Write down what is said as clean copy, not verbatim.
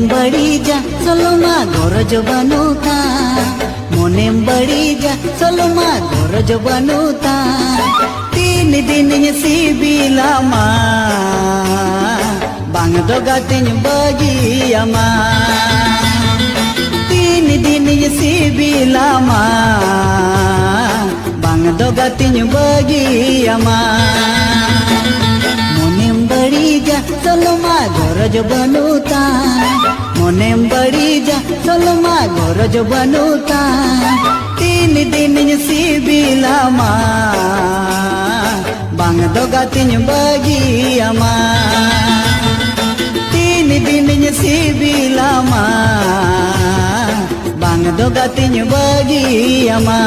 बड़ीजा सलमा गरज बनुता मोनेम बड़ीजा सलमा गरज बनुता तीन दिन सिबिलामा बांग दोगातिन बगियामा तीन दिन सिबिलामा बांग दोगातिन बगियामा मोनेम बड़ीजा सलमा गरज बनुता मोनेम बड़ीजा सलमा गरज बनुता तीन दिन सिबिलामा बांग दोगातिन बगियामा तीन दिन सिबिलामा बांग दोगातिन बगियामा।